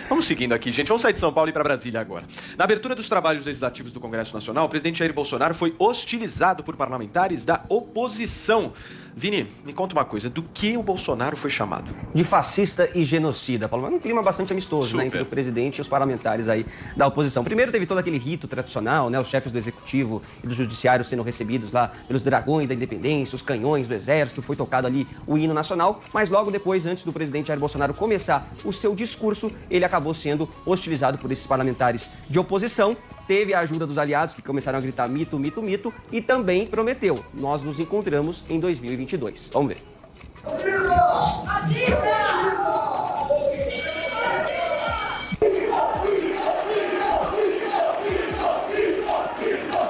Vamos seguindo aqui, gente. Vamos sair de São Paulo e ir para Brasília agora. Na abertura dos trabalhos legislativos do Congresso Nacional, o presidente Jair Bolsonaro foi hostilizado por parlamentares da oposição. Vini, me conta uma coisa, do que o Bolsonaro foi chamado? De fascista e genocida, Paulo. Mas um clima bastante amistoso, né, entre o presidente e os parlamentares aí da oposição. Primeiro teve todo aquele rito tradicional, né, os chefes do executivo e do judiciário sendo recebidos lá pelos dragões da independência, os canhões do exército, foi tocado ali o hino nacional, mas logo depois, antes do presidente Jair Bolsonaro começar o seu discurso, ele acabou sendo hostilizado por esses parlamentares de oposição. Teve a ajuda dos aliados que começaram a gritar mito, mito, mito e também prometeu: nós nos encontramos em 2022. Vamos ver.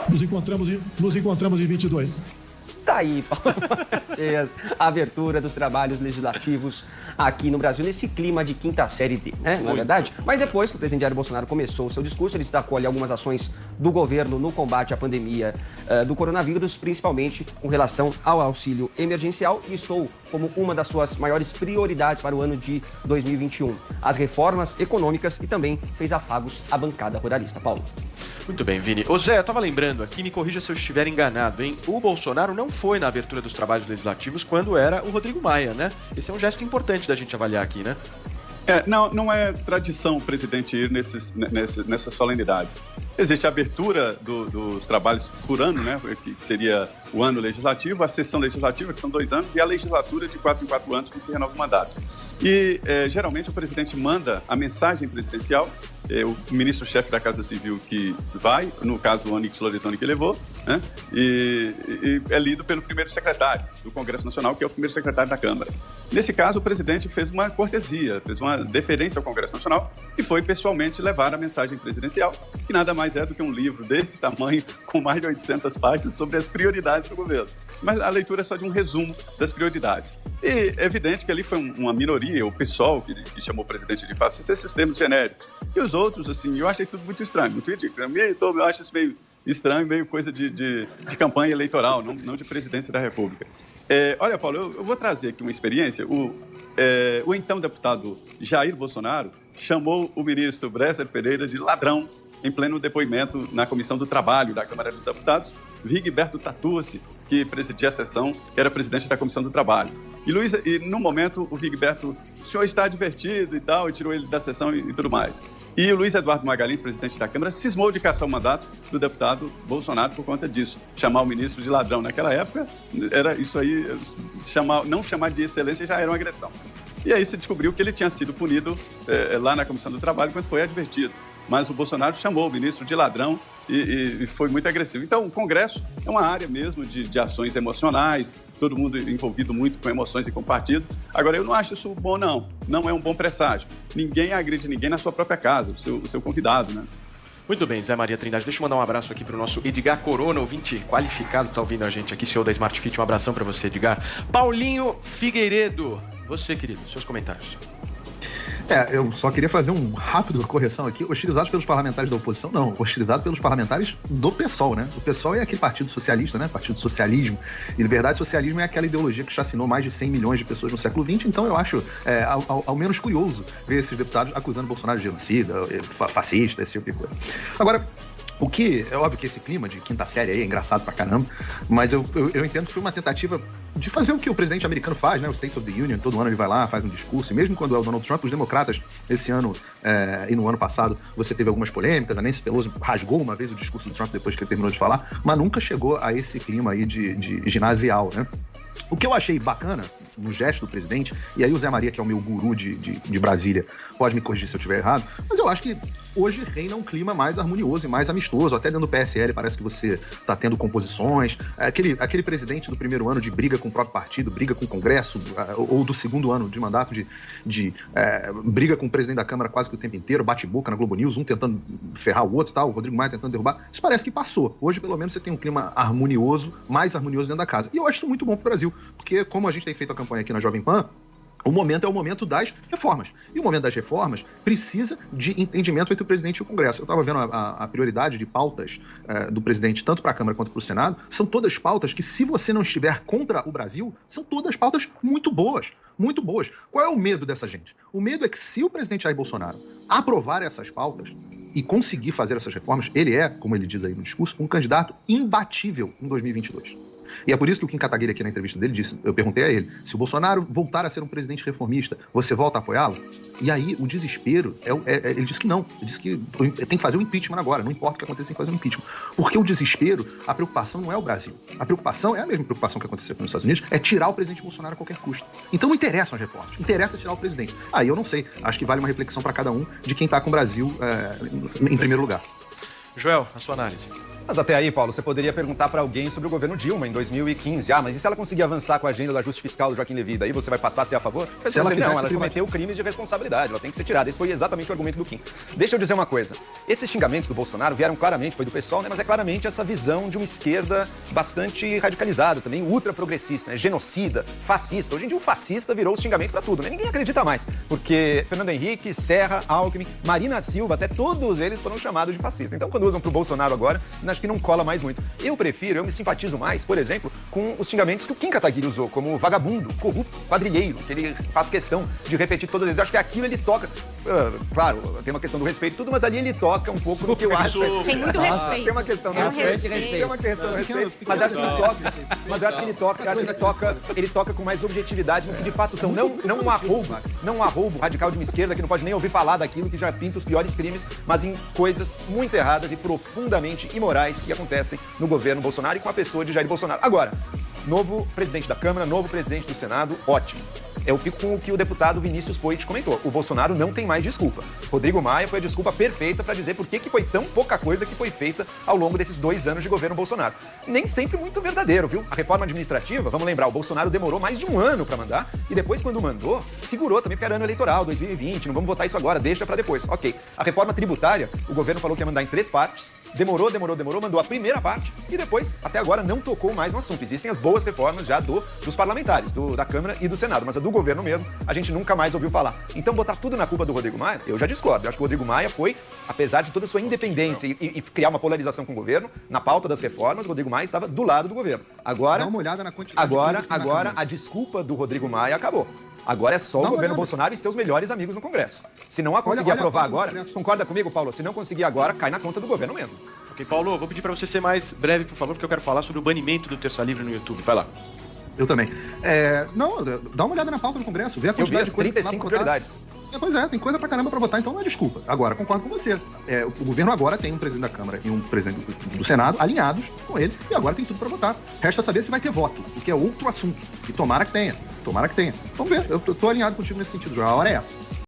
Nos encontramos em 22. Tá aí, Paulo. A abertura dos trabalhos legislativos aqui no Brasil, nesse clima de quinta série D, né? Não é verdade? Mas depois que o presidente Jair Bolsonaro começou o seu discurso, ele destacou ali algumas ações do governo no combate à pandemia do coronavírus, principalmente com relação ao auxílio emergencial, e estou como uma das suas maiores prioridades para o ano de 2021. As reformas econômicas e também fez afagos à bancada ruralista. Paulo. Muito bem, Vini. Ô Zé, eu tava lembrando aqui, me corrija se eu estiver enganado, hein? O Bolsonaro não foi na abertura dos trabalhos legislativos quando era o Rodrigo Maia, né? Esse é um gesto importante da gente avaliar aqui, né? Não é tradição o presidente ir nessas solenidades. Existe a abertura dos trabalhos por ano, né, que seria o ano legislativo, a sessão legislativa, que são 2 anos, e a legislatura de 4 em 4 anos, que se renova o mandato. E, geralmente, o presidente manda a mensagem presidencial, o ministro-chefe da Casa Civil que vai, no caso o Onyx Lorenzoni que levou, né, e é lido pelo primeiro secretário do Congresso Nacional, que é o primeiro secretário da Câmara. Nesse caso, o presidente fez uma cortesia, fez uma deferência ao Congresso Nacional e foi pessoalmente levar a mensagem presidencial, que nada mais é do que um livro de tamanho com mais de 800 páginas sobre as prioridades do governo. Mas a leitura é só de um resumo das prioridades. E é evidente que ali foi uma minoria, o PSOL, que chamou o presidente de fascista, esses termos genéricos. E os outros, assim, eu achei tudo muito estranho, muito ridículo. Eu acho isso meio estranho, meio coisa de campanha eleitoral, não de presidência da República. Olha, Paulo, eu vou trazer aqui uma experiência. O então deputado Jair Bolsonaro chamou o ministro Bresser Pereira de ladrão em pleno depoimento na Comissão do Trabalho da Câmara dos Deputados. Vigberto Tatucci, que presidia a sessão, que era presidente da Comissão do Trabalho. E no momento, o Vigberto, o senhor está advertido e tal, e tirou ele da sessão e tudo mais. E o Luiz Eduardo Magalhães, presidente da Câmara, cismou de caçar o mandato do deputado Bolsonaro por conta disso. Chamar o ministro de ladrão naquela época, era isso aí, não chamar de excelência já era uma agressão. E aí se descobriu que ele tinha sido punido lá na Comissão do Trabalho quando foi advertido. Mas o Bolsonaro chamou o ministro de ladrão e foi muito agressivo. Então, o Congresso é uma área mesmo de ações emocionais, todo mundo envolvido muito com emoções e com partido. Agora, eu não acho isso bom, não. Não é um bom presságio. Ninguém agride ninguém na sua própria casa, o seu convidado, né? Muito bem, Zé Maria Trindade. Deixa eu mandar um abraço aqui para o nosso Edgar Corona, ouvinte qualificado, que está ouvindo a gente aqui, CEO da Smart Fit. Um abração para você, Edgar. Paulinho Figueiredo, você, querido, seus comentários. Eu só queria fazer uma rápida correção aqui. Hostilizados pelos parlamentares da oposição, não. Hostilizados pelos parlamentares do PSOL, né? O PSOL é aquele partido socialista, né? Partido do socialismo. E, na verdade, socialismo é aquela ideologia que chacinou mais de 100 milhões de pessoas no século XX. Então, eu acho, ao menos curioso, ver esses deputados acusando Bolsonaro de genocida, fascista, esse tipo de coisa. Agora, o que, é óbvio que esse clima de quinta série aí é engraçado pra caramba, mas eu entendo que foi uma tentativa de fazer o que o presidente americano faz, né? O State of the Union, todo ano ele vai lá, faz um discurso, e mesmo quando é o Donald Trump, os democratas, esse ano e no ano passado, você teve algumas polêmicas, a Nancy Pelosi rasgou uma vez o discurso do Trump depois que ele terminou de falar, mas nunca chegou a esse clima aí de ginasial, né? O que eu achei bacana no gesto do presidente, e aí o Zé Maria, que é o meu guru de Brasília, pode me corrigir se eu estiver errado, mas eu acho que hoje reina um clima mais harmonioso e mais amistoso. Até dentro do PSL parece que você está tendo composições. Aquele presidente do primeiro ano de briga com o próprio partido, briga com o Congresso, ou do segundo ano de mandato de briga com o presidente da Câmara quase que o tempo inteiro, bate-boca na Globo News, um tentando ferrar o outro e tal, o Rodrigo Maia tentando derrubar. Isso parece que passou. Hoje, pelo menos, você tem um clima harmonioso, mais harmonioso dentro da casa. E eu acho isso muito bom para o Brasil, porque como a gente tem feito a campanha aqui na Jovem Pan, O momento é o momento das reformas. E o momento das reformas precisa de entendimento entre o presidente e o Congresso. Eu estava vendo a prioridade de pautas do presidente, tanto para a Câmara quanto para o Senado. São todas pautas que, se você não estiver contra o Brasil, são todas pautas muito boas. Muito boas. Qual é o medo dessa gente? O medo é que, se o presidente Jair Bolsonaro aprovar essas pautas e conseguir fazer essas reformas, ele é, como ele diz aí no discurso, um candidato imbatível em 2022. E é por isso que o Kim Kataguiri aqui na entrevista dele disse, eu perguntei a ele, se o Bolsonaro voltar a ser um presidente reformista, você volta a apoiá-lo? E aí o desespero, ele disse que não, ele disse que tem que fazer o impeachment agora, não importa o que aconteça, tem que fazer o impeachment. Porque o desespero, a preocupação não é o Brasil. A preocupação é a mesma preocupação que aconteceu nos Estados Unidos, é tirar o presidente Bolsonaro a qualquer custo. Então não interessam as reformas, interessa tirar o presidente. Aí eu não sei, acho que vale uma reflexão para cada um de quem está com o Brasil em primeiro lugar. Joel, a sua análise. Mas até aí, Paulo, você poderia perguntar para alguém sobre o governo Dilma em 2015. Mas e se ela conseguir avançar com a agenda do ajuste fiscal do Joaquim Levy? Daí você vai passar a ser a favor? Se ela não, ela cometeu crimes de responsabilidade, ela tem que ser tirada. Esse foi exatamente o argumento do Kim. Deixa eu dizer uma coisa. Esses xingamentos do Bolsonaro vieram claramente, foi do PSOL, né? Mas é claramente essa visão de uma esquerda bastante radicalizada, também ultra progressista, né? Genocida, fascista. Hoje em dia o fascista virou o xingamento para tudo, né? Ninguém acredita mais, porque Fernando Henrique, Serra, Alckmin, Marina Silva, até todos eles foram chamados de fascista. Então quando usam pro Bolsonaro agora, acho que não cola mais muito. Eu me simpatizo mais, por exemplo, com os xingamentos que o Kim Kataguiri usou, como vagabundo, corrupto, quadrilheiro, que ele faz questão de repetir todas as vezes. Acho que aquilo ele toca, claro, tem uma questão do respeito e tudo, mas ali ele toca um pouco do que eu acho. Tem muito respeito. Tem uma questão do respeito. Tem uma questão do respeito. Mas acho que ele toca. Mas acho que ele toca com mais objetividade no que de fato são. Não um arroubo radical de uma esquerda que não pode nem ouvir falar daquilo que já pinta os piores crimes, mas em coisas muito erradas e profundamente imorais que acontecem no governo Bolsonaro e com a pessoa de Jair Bolsonaro. Agora, novo presidente da Câmara, novo presidente do Senado, ótimo. Eu fico com o que o deputado Vinícius Poit comentou. O Bolsonaro não tem mais desculpa. Rodrigo Maia foi a desculpa perfeita para dizer por que foi tão pouca coisa que foi feita ao longo desses 2 anos de governo Bolsonaro. Nem sempre muito verdadeiro, viu? A reforma administrativa, vamos lembrar, o Bolsonaro demorou mais de 1 ano para mandar e depois, quando mandou, segurou também porque era ano eleitoral, 2020, não vamos votar isso agora, deixa para depois. Ok. A reforma tributária, o governo falou que ia mandar em 3 partes. Demorou, mandou a primeira parte e depois, até agora, não tocou mais no assunto. Existem as boas reformas já dos parlamentares, da Câmara e do Senado, mas a do governo mesmo, a gente nunca mais ouviu falar. Então, botar tudo na culpa do Rodrigo Maia, eu já discordo. Eu acho que o Rodrigo Maia foi, apesar de toda a sua independência e criar uma polarização com o governo, na pauta das reformas, o Rodrigo Maia estava do lado do governo. Agora, dá uma olhada na quantidade de coisas que agora a desculpa do Rodrigo Maia acabou. Agora é só o governo Bolsonaro e seus melhores amigos no Congresso. Se não conseguir aprovar agora, concorda comigo, Paulo? Se não conseguir agora, cai na conta do governo mesmo. Ok, Paulo, vou pedir para você ser mais breve, por favor, porque eu quero falar sobre o banimento do Terça Livre no YouTube. Vai lá. Eu também. Não, dá uma olhada na pauta do Congresso, vê a quantidade de coisas. 35 prioridades. Pois é, tem coisa pra caramba pra votar, então não é desculpa. Agora, concordo com você. O governo agora tem um presidente da Câmara e um presidente do Senado alinhados com ele, e agora tem tudo pra votar. Resta saber se vai ter voto, o que é outro assunto. E tomara que tenha. Vamos ver, eu tô alinhado contigo nesse sentido, já. A hora é essa.